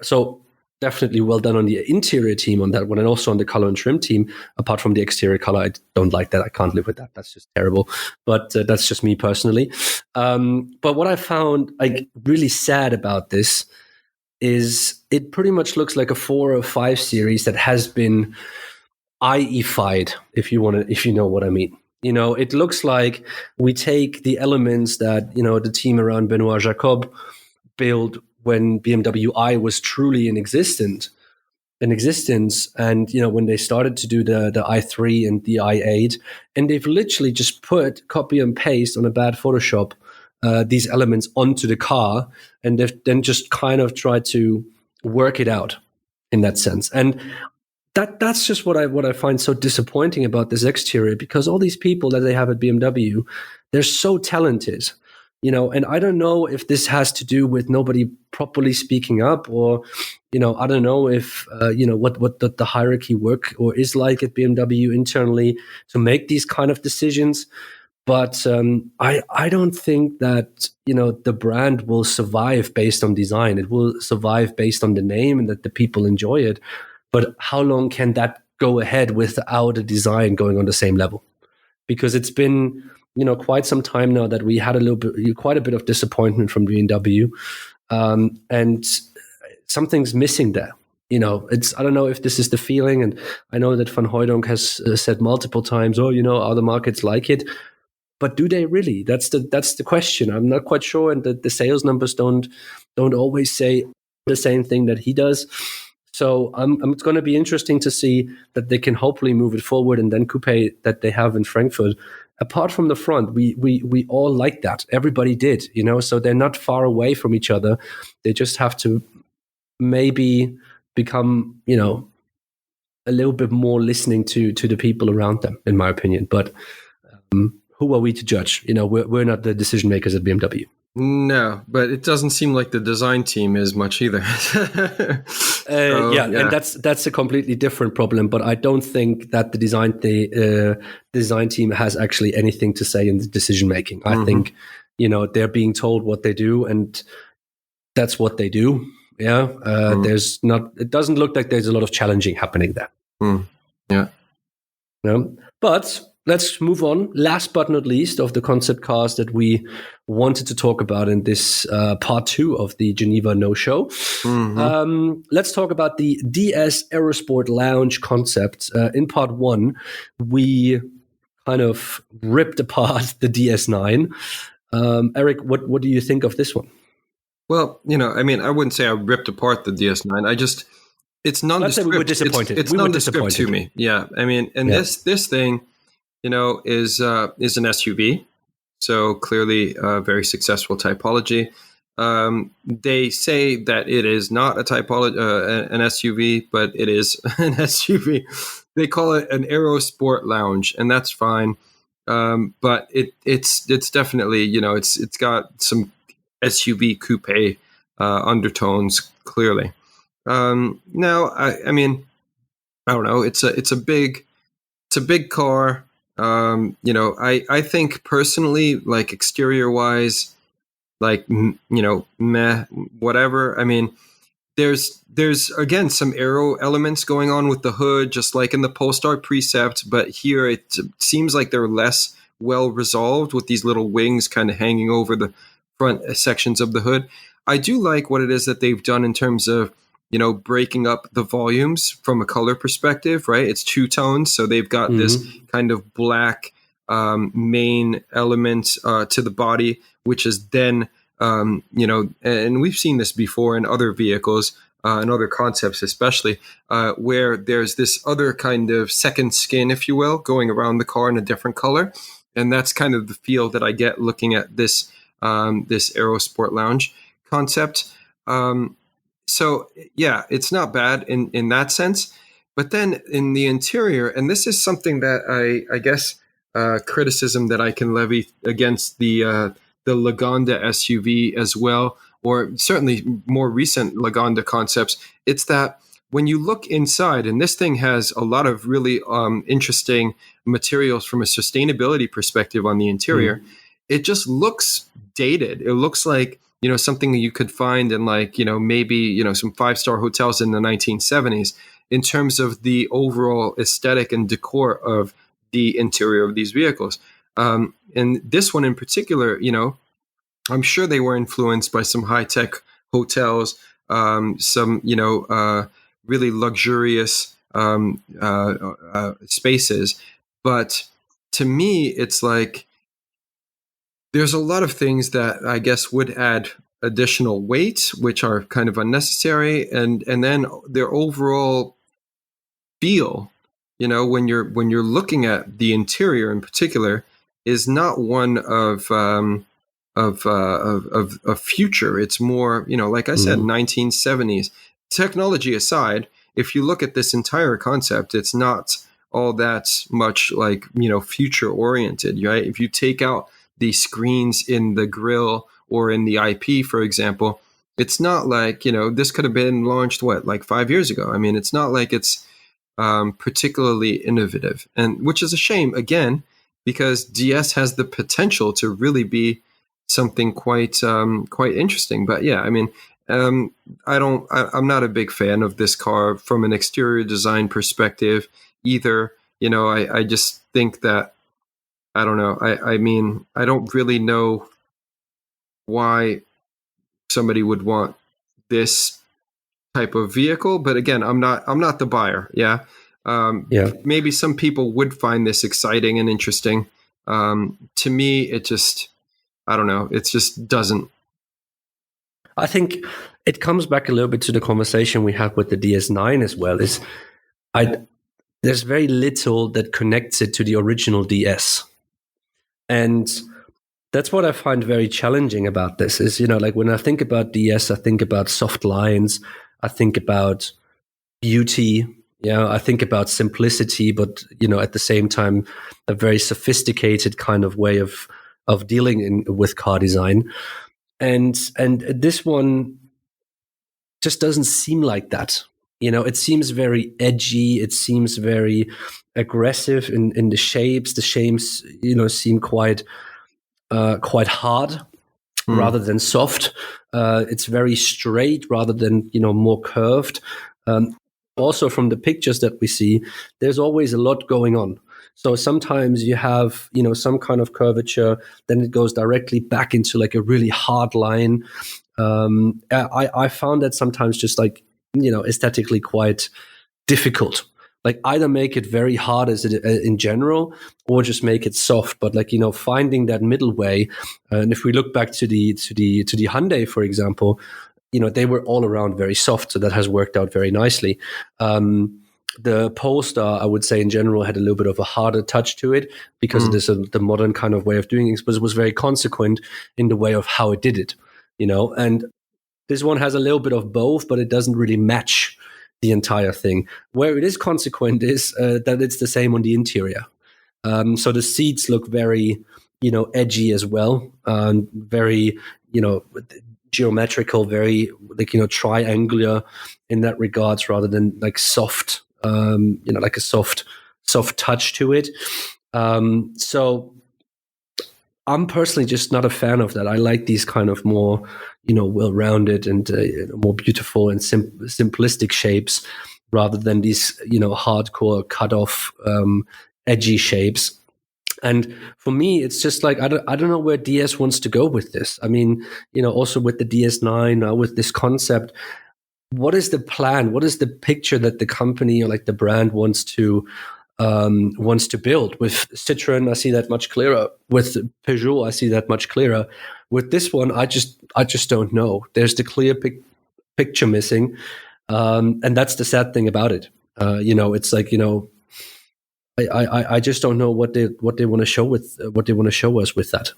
So definitely well done on the interior team on that one, and also on the color and trim team. Apart from the exterior color, I don't like that. I can't live with that. That's just terrible. But that's just me personally. But what I found really sad about this is it pretty much looks like a 4 or 5 series that has been IE-fied, if you know what I mean. It looks like we take the elements that, the team around Benoit Jacob built when BMW I was truly in existence. And, when they started to do the i3 and the i8, and they've literally just put copy and paste on a bad Photoshop these elements onto the car, and they've then just kind of tried to work it out in that sense. And that's just what I find so disappointing about this exterior, because all these people that they have at BMW, they're so talented, and I don't know if this has to do with nobody properly speaking up, or, I don't know if, what the hierarchy work or is like at BMW internally to make these kind of decisions. But I don't think that, the brand will survive based on design. It will survive based on the name and that the people enjoy it. But how long can that go ahead without a design going on the same level? Because it's been, quite some time now that we had quite a bit of disappointment from BMW, and something's missing there. I don't know if this is the feeling, and I know that Van Hooydonk has said multiple times, other markets like it, but do they really? That's the question. I'm not quite sure, and the sales numbers don't always say the same thing that he does. So it's going to be interesting to see that they can hopefully move it forward, and then coupe that they have in Frankfurt. Apart from the front, we all like that. Everybody did, so they're not far away from each other. They just have to maybe become, a little bit more listening to the people around them, in my opinion. But who are we to judge? We're not the decision makers at BMW. No, but it doesn't seem like the design team is much either. So, And that's a completely different problem. But I don't think that the design team has actually anything to say in the decision making. I think they're being told what they do, and that's what they do. Yeah, there's not. It doesn't look like there's a lot of challenging happening there. Yeah. But let's move on. Last but not least of the concept cars that we wanted to talk about in this part 2 of the Geneva No Show. Let's talk about the DS Aerosport Lounge concept. In part 1, we kind of ripped apart the DS9. Eric, what do you think of this one? Well, I mean, I wouldn't say I ripped apart the DS9. It's nondescript. Let's say we were disappointed. It's nondescript to me. Yeah, I mean, and this thing, is an SUV, so clearly a very successful typology. They say that it is not a typology, an SUV, but it is an SUV. They call it an Aerosport Lounge, and that's fine. But it's definitely, it's got some SUV coupe undertones clearly. Now, I mean, I don't know. It's a big car. I think personally, like exterior wise, like meh, whatever. I mean, there's again some aero elements going on with the hood, just like in the Polestar Precept, but here it seems like they're less well resolved with these little wings kind of hanging over the front sections of the hood. I do like what it is that they've done in terms of breaking up the volumes from a color perspective, right? It's two tones, so they've got this kind of black main element to the body, which is then and we've seen this before in other vehicles and other concepts, especially where there's this other kind of second skin, if you will, going around the car in a different color, and that's kind of the feel that I get looking at this Aerosport Lounge concept. So yeah, it's not bad in that sense, but then in the interior, and this is something that I guess criticism that I can levy against the Lagonda SUV as well, or certainly more recent Lagonda concepts. It's that when you look inside, and this thing has a lot of really interesting materials from a sustainability perspective on the interior, it just looks dated. It looks like something you could find in like, maybe, some 5-star hotels in the 1970s in terms of the overall aesthetic and decor of the interior of these vehicles. And this one in particular, I'm sure they were influenced by some high-tech hotels, some, really luxurious spaces. But to me, it's like, there's a lot of things that I guess would add additional weight, which are kind of unnecessary, and then their overall feel, when you're looking at the interior in particular, is not one of future. It's more, like I said, 1970s. Technology aside, if you look at this entire concept, it's not all that much like future oriented, right? If you take out the screens in the grille or in the IP, for example, it's not like, this could have been launched, like 5 years ago. I mean, it's not like it's particularly innovative, and which is a shame, again, because DS has the potential to really be something quite interesting. But yeah, I mean, I'm not a big fan of this car from an exterior design perspective either. I just think that, I don't know. I mean, I don't really know why somebody would want this type of vehicle, but again, I'm not the buyer. Yeah. Maybe some people would find this exciting and interesting. To me, it just, I don't know. It just doesn't. I think it comes back a little bit to the conversation we had with the DS9 as well. There's very little that connects it to the original DS. And that's what I find very challenging about this is, like when I think about DS, I think about soft lines. I think about beauty. I think about simplicity, but, at the same time, a very sophisticated kind of way of dealing with car design. and this one just doesn't seem like that. It seems very edgy. It seems very aggressive in the shapes. The shapes, seem quite hard rather than soft. It's very straight rather than more curved. Also, from the pictures that we see, there's always a lot going on. So sometimes you have some kind of curvature, then it goes directly back into like a really hard line. I found that sometimes just like aesthetically quite difficult. Like either make it very hard as it in general, or just make it soft. But like finding that middle way. And if we look back to the Hyundai, for example, they were all around very soft, so that has worked out very nicely. The Polestar, I would say in general, had a little bit of a harder touch to it because it is the modern kind of way of doing things, but it was very consequent in the way of how it did it. And this one has a little bit of both, but it doesn't really match the entire thing. Where it is consequent is that it's the same on the interior. So the seats look very, edgy as well, very, geometrical, very like triangular in that regards, rather than like soft, like a soft touch to it. So I'm personally just not a fan of that. I like these kind of more, well-rounded and more beautiful and simplistic shapes, rather than these, hardcore cut-off, edgy shapes. And for me, it's just like I don't know where DS wants to go with this. I mean, also with the DS9, with this concept, what is the plan? What is the picture that the company or like the brand wants to build? With Citroën, I see that much clearer. With Peugeot, I see that much clearer. With this one, I just don't know. There's the clear picture missing, and that's the sad thing about it. It's like I just don't know what they want to show us with that.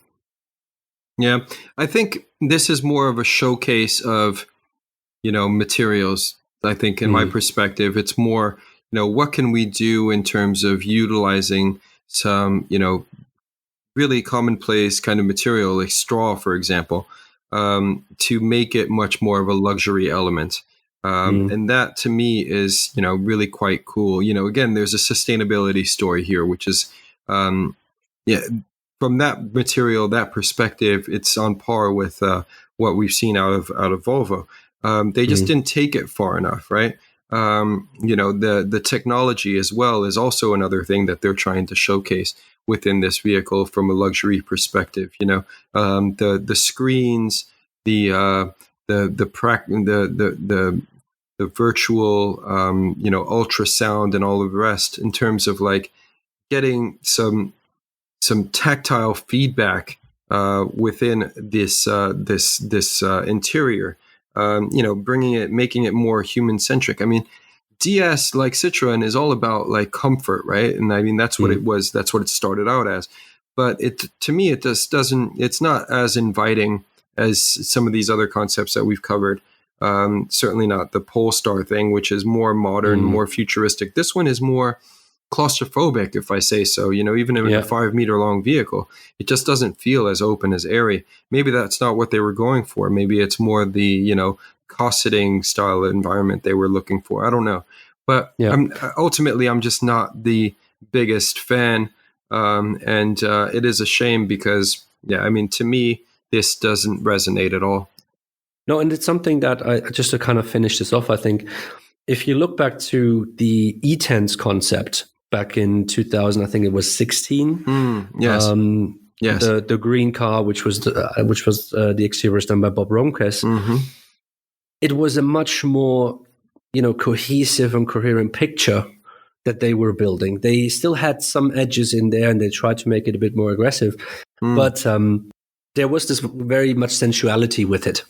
Yeah, I think this is more of a showcase of materials. I think in my perspective, it's more what can we do in terms of utilizing some really commonplace kind of material like straw, for example, to make it much more of a luxury element. And that to me is, really quite cool. Again, there's a sustainability story here, which is, from that material, that perspective, it's on par with what we've seen out of Volvo. They just didn't take it far enough, right? The technology as well is also another thing that they're trying to showcase within this vehicle from a luxury perspective. The screens, the virtual, ultrasound and all of the rest, in terms of like getting some tactile feedback within this interior, making it more human centric. I mean, DS, like Citroën, is all about like comfort, right? And I mean, that's what it was. That's what it started out as. But to me, it just doesn't. It's not as inviting as some of these other concepts that we've covered. Certainly not the Polestar thing, which is more modern, more futuristic. This one is more claustrophobic, if I say so. Even in a 5 meter long vehicle, it just doesn't feel as open, as airy. Maybe that's not what they were going for. Maybe it's more the cosseting style environment they were looking for. I don't know, but ultimately I'm just not the biggest fan, and it is a shame because to me this doesn't resonate at all. No, and it's something that just to kind of finish this off, I think if you look back to the E-Tense concept back in 2000, I think it was 16. Yes. Yes. The green car, which was the exterior done by Bob Romquez. It was a much more cohesive and coherent picture that they were building. They still had some edges in there, and they tried to make it a bit more aggressive, but there was this very much sensuality with it.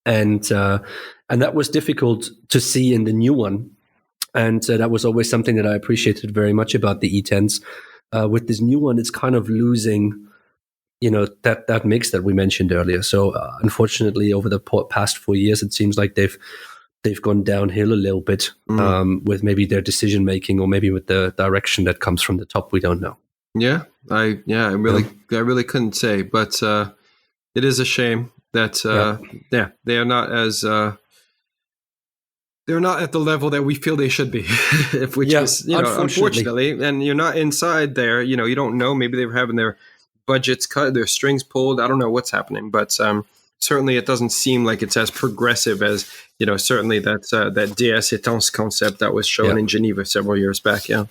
And that was difficult to see in the new one. And that was always something that I appreciated very much about the E-Tense. With this new one, it's kind of losing, that mix that we mentioned earlier. So unfortunately, over the past 4 years, it seems like they've gone downhill a little bit with maybe their decision making, or maybe with the direction that comes from the top. We don't know. I really couldn't say, but it is a shame. that they are not as they're not at the level that we feel they should be, which is, unfortunately, and you're not inside there. You don't know. Maybe they were having their budgets cut, their strings pulled. I don't know what's happening, but certainly it doesn't seem like it's as progressive as, certainly that DS Etance concept that was shown in Geneva several years back. Yeah.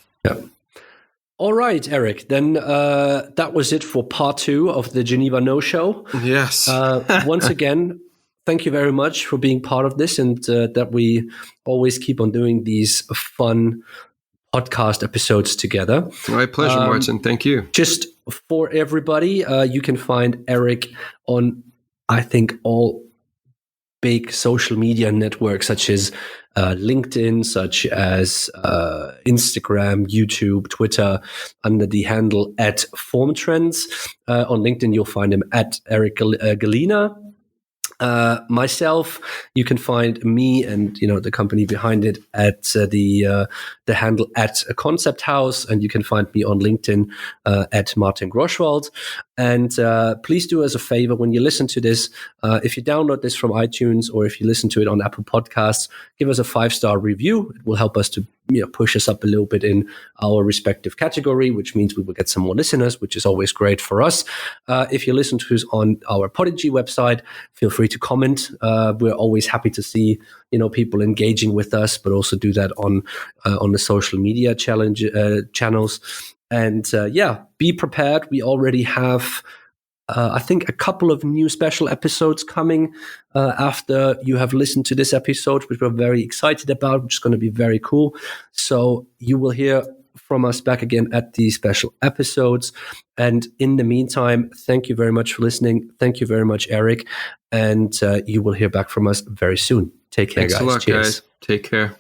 All right, Eric. Then that was it for part 2 of the Geneva No Show. Yes. Once again, thank you very much for being part of this, and that we always keep on doing these fun podcast episodes together. My pleasure, Martin. Thank you. Just for everybody, you can find Eric on, I think, all big social media networks such as LinkedIn, such as Instagram, YouTube, Twitter, under the handle @FormTrends. On LinkedIn, you'll find him @Eric Galina. Myself, you can find me and the company behind it at the handle @Concept House, and you can find me on LinkedIn @Martin Groschwald. And please do us a favor when you listen to this. If you download this from iTunes or if you listen to it on Apple Podcasts, give us a 5-star review. It will help us to push us up a little bit in our respective category, which means we will get some more listeners, which is always great for us. If you listen to us on our Podigy website, feel free to comment. We're always happy to see people engaging with us, but also do that on the social media channels. And be prepared. We already have, I think, a couple of new special episodes coming after you have listened to this episode, which we're very excited about, which is going to be very cool. So you will hear from us back again at these special episodes. And in the meantime, thank you very much for listening. Thank you very much, Eric. And you will hear back from us very soon. Take care, guys. Thanks a lot, Cheers. guys. Take care.